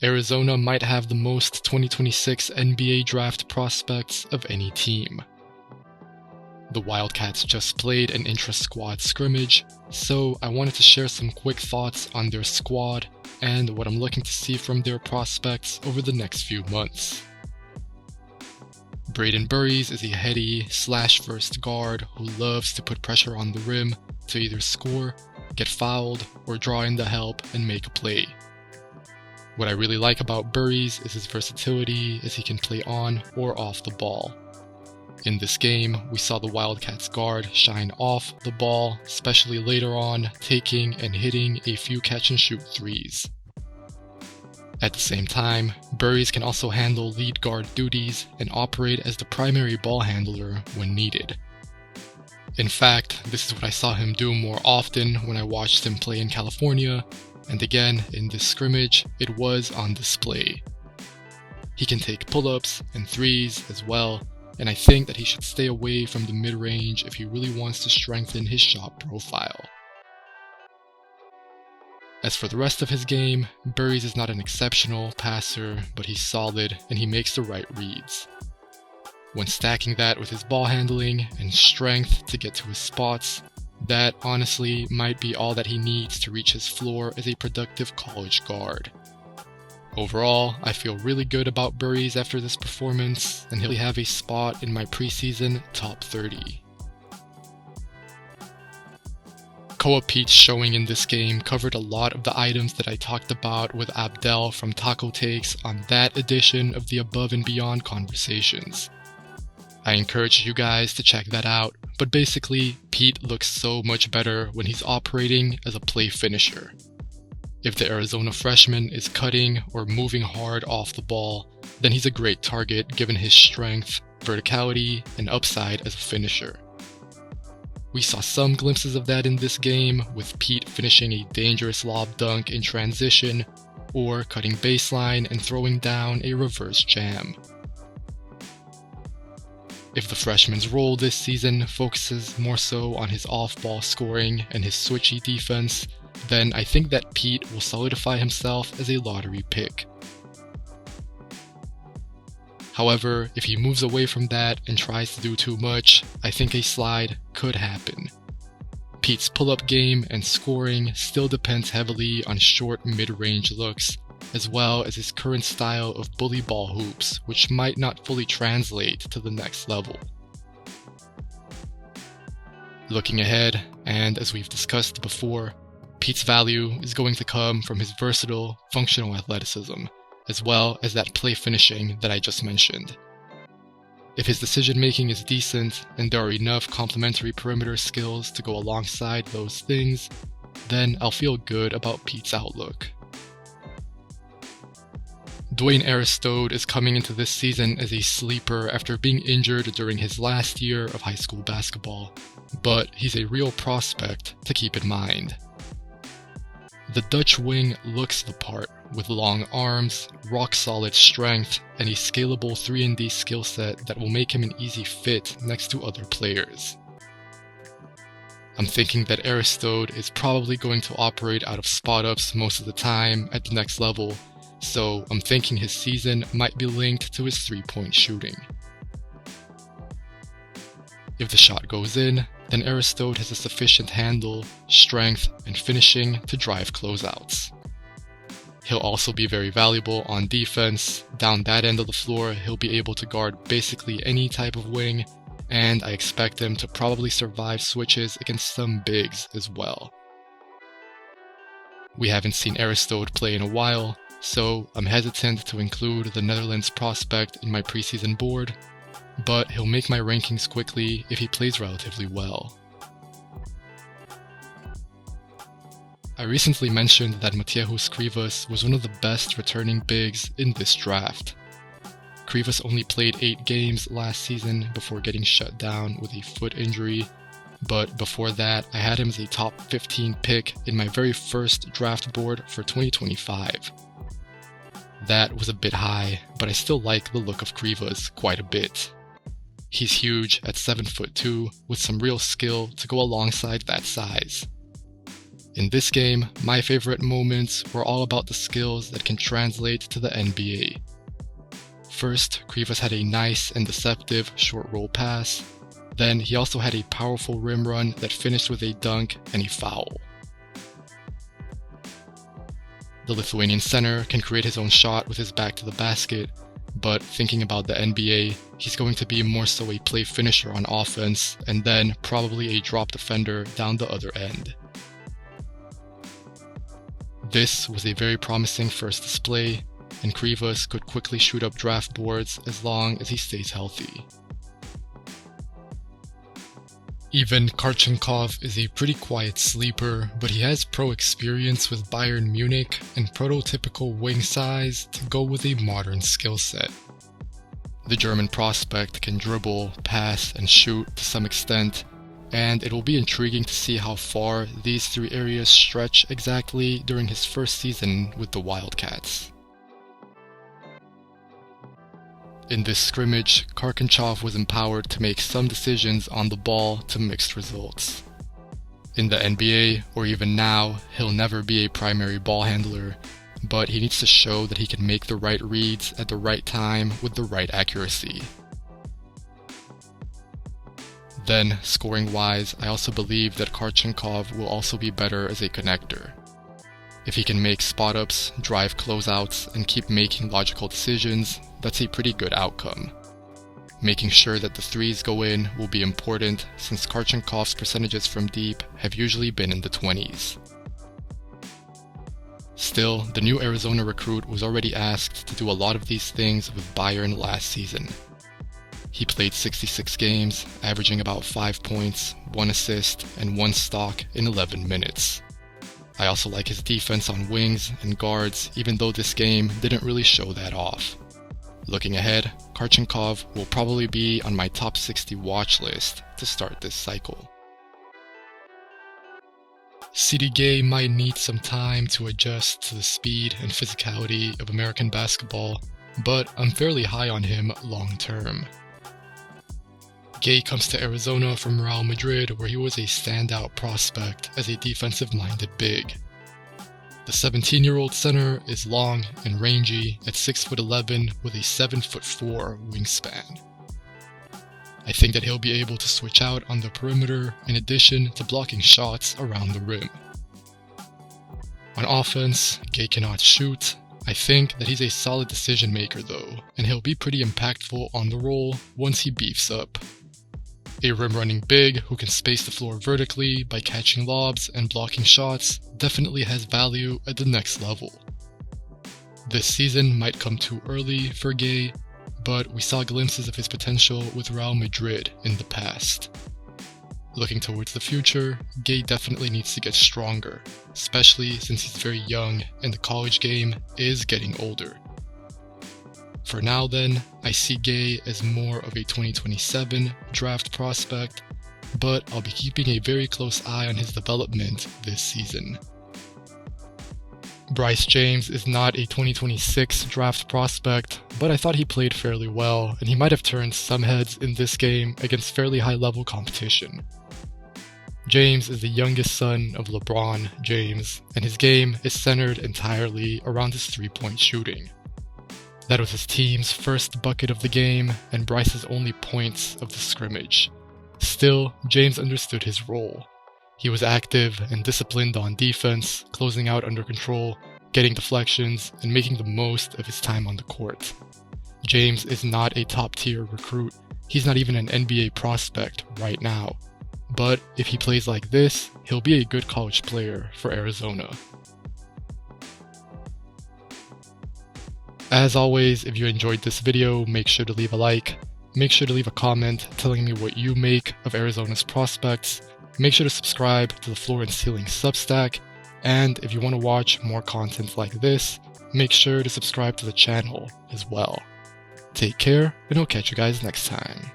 Arizona might have the most 2026 NBA draft prospects of any team. The Wildcats just played an intra-squad scrimmage, so I wanted to share some quick thoughts on their squad and what I'm looking to see from their prospects over the next few months. Brayden Burries is a heady /first guard who loves to put pressure on the rim to either score, get fouled, or draw in the help and make a play. What I really like about Burries is his versatility as he can play on or off the ball. In this game, we saw the Wildcats guard shine off the ball, especially later on, taking and hitting a few catch-and-shoot threes. At the same time, Burries can also handle lead guard duties and operate as the primary ball handler when needed. In fact, this is what I saw him do more often when I watched him play in California, and again, in this scrimmage, it was on display. He can take pull-ups and threes as well, and I think that he should stay away from the mid-range if he really wants to strengthen his shot profile. As for the rest of his game, Burries is not an exceptional passer, but he's solid and he makes the right reads. When stacking that with his ball handling and strength to get to his spots, that honestly might be all that he needs to reach his floor as a productive college guard. Overall, I feel really good about Burries after this performance, and he'll have a spot in my preseason top 30. Peat's showing in this game covered a lot of the items that I talked about with Abdel from Taco Takes on that edition of the Above and Beyond Conversations. I encourage you guys to check that out, but basically, Peat looks so much better when he's operating as a play finisher. If the Arizona freshman is cutting or moving hard off the ball, then he's a great target given his strength, verticality, and upside as a finisher. We saw some glimpses of that in this game, with Peat finishing a dangerous lob dunk in transition, or cutting baseline and throwing down a reverse jam. If the freshman's role this season focuses more so on his off-ball scoring and his switchy defense, then I think that Peat will solidify himself as a lottery pick. However, if he moves away from that and tries to do too much, I think a slide could happen. Peat's pull-up game and scoring still depends heavily on short mid-range looks, as well as his current style of bully ball hoops, which might not fully translate to the next level. Looking ahead, and as we've discussed before, Peat's value is going to come from his versatile, functional athleticism, as well as that play finishing that I just mentioned. If his decision making is decent and there are enough complementary perimeter skills to go alongside those things, then I'll feel good about Peat's outlook. Dwayne Aristode is coming into this season as a sleeper after being injured during his last year of high school basketball, but he's a real prospect to keep in mind. The Dutch wing looks the part, with long arms, rock-solid strength, and a scalable 3-and-D skill set that will make him an easy fit next to other players. I'm thinking that Aristode is probably going to operate out of spot-ups most of the time at the next level, so I'm thinking his season might be linked to his three-point shooting. If the shot goes in, then Aristode has a sufficient handle, strength, and finishing to drive closeouts. He'll also be very valuable on defense. Down that end of the floor, he'll be able to guard basically any type of wing, and I expect him to probably survive switches against some bigs as well. We haven't seen Aristode play in a while, so I'm hesitant to include the Netherlands prospect in my preseason board, but he'll make my rankings quickly if he plays relatively well. I recently mentioned that Motiejus Krivas was one of the best returning bigs in this draft. Krivas only played 8 games last season before getting shut down with a foot injury, but before that I had him as a top 15 pick in my very first draft board for 2025. That was a bit high, but I still like the look of Krivas quite a bit. He's huge at 7'2", with some real skill to go alongside that size. In this game, my favorite moments were all about the skills that can translate to the NBA. First, Krivas had a nice and deceptive short roll pass. Then he also had a powerful rim run that finished with a dunk and a foul. The Lithuanian center can create his own shot with his back to the basket, but thinking about the NBA, he's going to be more so a play finisher on offense and then probably a drop defender down the other end. This was a very promising first display, and Krivas could quickly shoot up draft boards as long as he stays healthy. Even Kharchenkov is a pretty quiet sleeper, but he has pro experience with Bayern Munich and prototypical wing size to go with a modern skill set. The German prospect can dribble, pass, and shoot to some extent, and it will be intriguing to see how far these three areas stretch exactly during his first season with the Wildcats. In this scrimmage, Kharchenkov was empowered to make some decisions on the ball to mixed results. In the NBA, or even now, he'll never be a primary ball handler, but he needs to show that he can make the right reads at the right time with the right accuracy. Then, scoring-wise, I also believe that Kharchenkov will also be better as a connector. If he can make spot-ups, drive closeouts, and keep making logical decisions, that's a pretty good outcome. Making sure that the threes go in will be important since Kharchenkov's percentages from deep have usually been in the 20s. Still, the new Arizona recruit was already asked to do a lot of these things with Bayern last season. He played 66 games, averaging about 5 points, 1 assist, and 1 stock in 11 minutes. I also like his defense on wings and guards, even though this game didn't really show that off. Looking ahead, Kharchenkov will probably be on my top 60 watch list to start this cycle. Sidi Gueye might need some time to adjust to the speed and physicality of American basketball, but I'm fairly high on him long term. Gueye comes to Arizona from Real Madrid, where he was a standout prospect as a defensive-minded big. The 17-year-old center is long and rangy at 6'11" with a 7'4" wingspan. I think that he'll be able to switch out on the perimeter in addition to blocking shots around the rim. On offense, Gueye cannot shoot. I think that he's a solid decision maker though, and he'll be pretty impactful on the roll once he beefs up. A rim-running big who can space the floor vertically by catching lobs and blocking shots definitely has value at the next level. This season might come too early for Gueye, but we saw glimpses of his potential with Real Madrid in the past. Looking towards the future, Gueye definitely needs to get stronger, especially since he's very young and the college game is getting older. For now then, I see Gueye as more of a 2027 draft prospect, but I'll be keeping a very close eye on his development this season. Bryce James is not a 2026 draft prospect, but I thought he played fairly well, and he might have turned some heads in this game against fairly high-level competition. James is the youngest son of LeBron James, and his game is centered entirely around his three-point shooting. That was his team's first bucket of the game, and Bryce's only points of the scrimmage. Still, James understood his role. He was active and disciplined on defense, closing out under control, getting deflections, and making the most of his time on the court. James is not a top-tier recruit. He's not even an NBA prospect right now. But if he plays like this, he'll be a good college player for Arizona. As always, if you enjoyed this video, make sure to leave a like. Make sure to leave a comment telling me what you make of Arizona's prospects. Make sure to subscribe to the Floor and Ceiling Substack. And if you want to watch more content like this, make sure to subscribe to the channel as well. Take care, and I'll catch you guys next time.